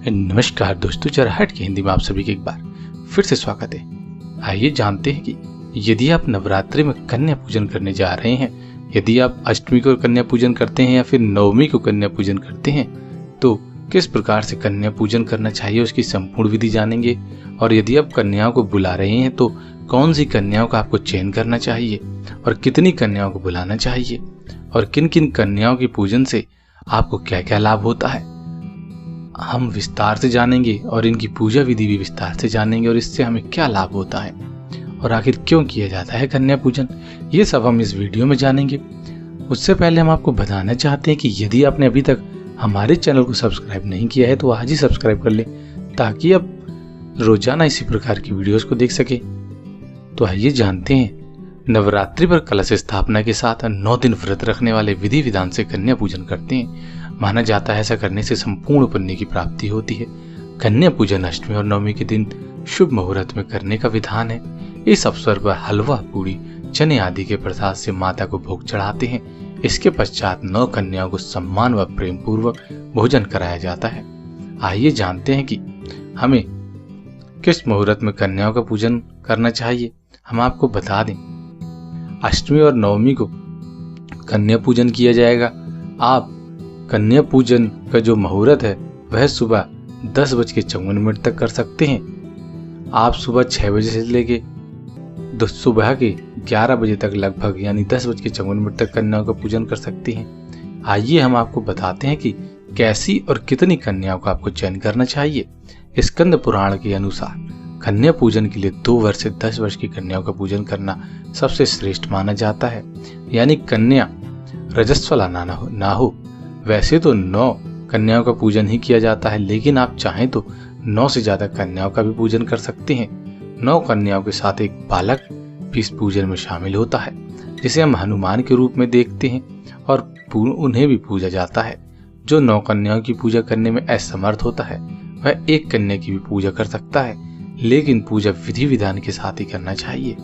नमस्कार दोस्तों, चरहट की हिंदी में आप सभी के एक बार फिर से स्वागत है। आइए जानते हैं कि यदि आप नवरात्रि में कन्या पूजन करने जा रहे हैं, यदि आप अष्टमी को कन्या पूजन करते हैं या फिर नवमी को कन्या पूजन करते हैं, तो किस प्रकार से कन्या पूजन करना चाहिए उसकी संपूर्ण विधि जानेंगे। और यदि आप कन्याओं को बुला रहे हैं तो कौन सी कन्याओं का आपको चयन करना चाहिए और कितनी कन्याओं को बुलाना चाहिए और किन किन कन्याओं की पूजन से आपको क्या क्या लाभ होता है, हम विस्तार से जानेंगे। और इनकी पूजा विधि भी विस्तार से जानेंगे और इससे हमें क्या लाभ होता है और आखिर क्यों किया जाता है कन्या पूजन, ये सब हम इस वीडियो में जानेंगे। उससे पहले हम आपको बताना चाहते हैं कि यदि आपने अभी तक हमारे चैनल को सब्सक्राइब नहीं किया है तो आज ही सब्सक्राइब कर ले, ताकि आप रोजाना इसी प्रकार की वीडियोस को देख सके। तो आइए जानते हैं, नवरात्रि पर कलश स्थापना के साथ 9 दिन व्रत रखने वाले विधि विधान से कन्या पूजन करते हैं। माना जाता है ऐसा करने से संपूर्ण पुण्य की प्राप्ति होती है। कन्या पूजन अष्टमी और नवमी के दिन शुभ मुहूर्त में करने का विधान है। इस अवसर पर हलवा, पूड़ी, चने आदि के प्रसाद से माता को भोग चढ़ाते हैं। इसके पश्चात 9 कन्याओं को सम्मान व प्रेम पूर्वक भोजन कराया जाता है। आइए जानते हैं कि हमें किस मुहूर्त में कन्याओं का पूजन करना चाहिए। हम आपको बता दें, अष्टमी और नवमी को कन्या पूजन किया जाएगा। आप कन्या पूजन का जो मुहूर्त है वह सुबह 10:54 तक कर सकते हैं। आप सुबह 6 बजे से लेके सुबह के 11 बजे तक लगभग यानी 10:54 तक कन्याओं का पूजन कर सकते हैं। आइए हम आपको बताते हैं कि कैसी और कितनी कन्याओं का आपको चयन करना चाहिए। स्कंद पुराण के अनुसार कन्या पूजन के लिए 2 वर्ष से 10 वर्ष की कन्याओं का पूजन करना सबसे श्रेष्ठ माना जाता है, यानी कन्या रजस्वला ना हो। वैसे तो 9 कन्याओं का पूजन ही किया जाता है, लेकिन आप चाहें तो 9 से ज्यादा कन्याओं का भी पूजन कर सकते हैं। 9 कन्याओं के साथ एक बालक भी इस पूजन में शामिल होता है, जिसे हम हनुमान के रूप में देखते हैं और उन्हें भी पूजा जाता है। जो 9 कन्याओं की पूजा करने में असमर्थ होता है वह एक कन्या की भी पूजा कर सकता है, लेकिन पूजा विधि विधान के साथ ही करना चाहिए।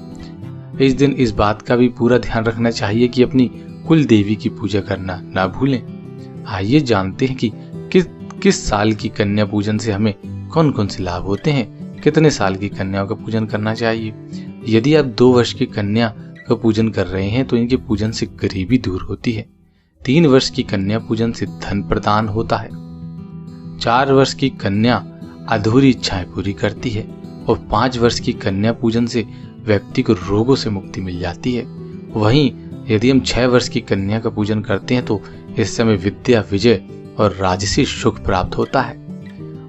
इस दिन इस बात का भी पूरा ध्यान रखना चाहिए कि अपनी कुल देवी की पूजा करना ना भूलें। आइए जानते हैं कि किस साल की कन्या पूजन से हमें कौन कौन से लाभ होते हैं, कितने साल की कन्याओं का पूजन करना चाहिए। यदि आप 2 वर्ष की कन्या का पूजन कर रहे हैं तो इनके पूजन से गरीबी दूर होती है। 3 वर्ष की कन्या पूजन से धन प्रदान होता है। 4 वर्ष की कन्या अधूरी इच्छाएं पूरी करती है और 5 वर्ष की कन्या पूजन से व्यक्ति को रोगों से मुक्ति मिल जाती है। वहीं यदि हम 6 वर्ष की कन्या का पूजन करते हैं तो इस समय विद्या, विजय और राजसी सुख प्राप्त होता है।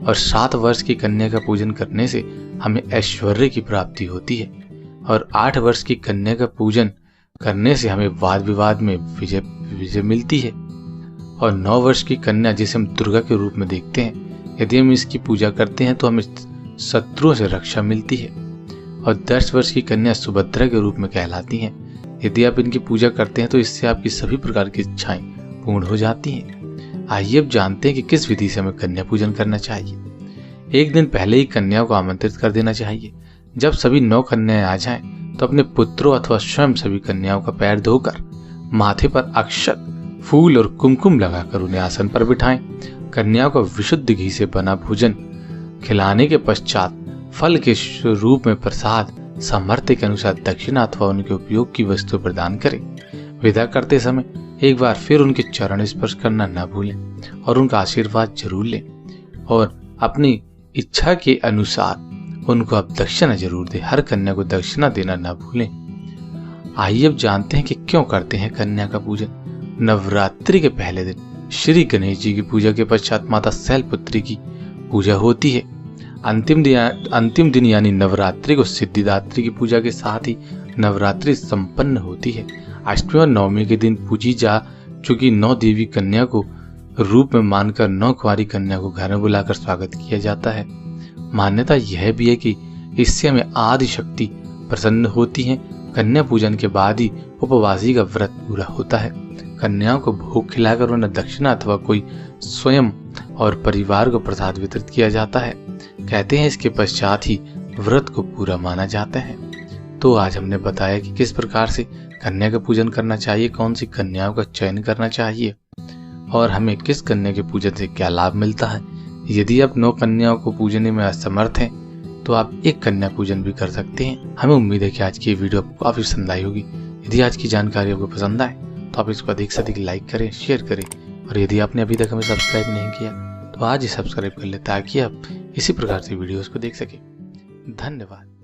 और 7 वर्ष की कन्या का पूजन करने से हमें ऐश्वर्य की प्राप्ति होती है। और 8 वर्ष की कन्या का पूजन करने से हमें वाद विवाद में विजय मिलती है। और 9 वर्ष की कन्या, जिसे हम दुर्गा के रूप में देखते हैं, यदि हम इसकी पूजा करते हैं तो हमें शत्रुओं से रक्षा मिलती है। और 10 वर्ष की कन्या सुभद्रा के रूप में कहलाती हैं। यदि आप इनकी पूजा करते हैं तो इससे आपकी सभी प्रकार की इच्छाएं पूर्ण हो जाती हैं। आइए अब जानते हैं कि किस विधि से हमें कन्या पूजन करना चाहिए। एक दिन पहले ही कन्याओं को आमंत्रित कर देना चाहिए। जब सभी 9 कन्याएं आ जाएं, तो अपने पुत्रों अथवा स्वयं सभी कन्याओं का पैर धोकर माथे पर अक्षत, फूल और कुमकुम लगाकर उन्हें आसन पर बिठाएं। कन्याओं को विशुद्ध घी से बना भोजन खिलाने के पश्चात फल के रूप में प्रसाद सामर्थ्य के अनुसार दक्षिणा अथवा उनके उपयोग की वस्तु प्रदान करें। विदा करते समय एक बार फिर उनके चरण स्पर्श करना न भूलें और उनका आशीर्वाद जरूर लें। और अपनी इच्छा के अनुसार उनको आप दक्षिणा जरूर दें। हर कन्या को दक्षिणा देना न भूलें। आइए अब जानते हैं कि क्यों करते हैं कन्या का पूजन। नवरात्रि के पहले दिन श्री गणेश जी की पूजा के पश्चात माता शैलपुत्री की पूजा होती है। अंतिम दिन यानी नवरात्रि को सिद्धिदात्री की पूजा के साथ ही नवरात्रि संपन्न होती है। अष्टमी और नवमी के दिन पूजी जा चुकी 9 देवी कन्या को रूप में मानकर 9 कुंवारी कन्या को घर में बुलाकर स्वागत किया जाता है। मान्यता यह भी है कि इससे हमें आदि शक्ति प्रसन्न होती है। कन्या पूजन के बाद ही उपवासी का व्रत पूरा होता है। कन्याओं को भोग खिलाकर उन्हें दक्षिणा अथवा कोई स्वयं और परिवार को प्रसाद वितरित किया जाता है। कहते हैं इसके पश्चात ही व्रत को पूरा माना जाता है। तो आज हमने बताया कि किस प्रकार से कन्या का पूजन करना चाहिए, कौन सी कन्याओं का चयन करना चाहिए और हमें किस कन्या के पूजन से क्या लाभ मिलता है। यदि आप 9 कन्याओं को पूजने में असमर्थ हैं तो आप एक कन्या पूजन भी कर सकते हैं। हमें उम्मीद है कि आज की ये वीडियो आपको काफी पसंद आई होगी। यदि आज की जानकारी आपको पसंद आए तो आप इसको अधिक से अधिक लाइक करें, शेयर करें, और यदि आपने अभी तक हमें सब्सक्राइब नहीं किया तो आज ही सब्सक्राइब कर ले ताकि आप इसी प्रकार से वीडियोस को देख सकें। धन्यवाद।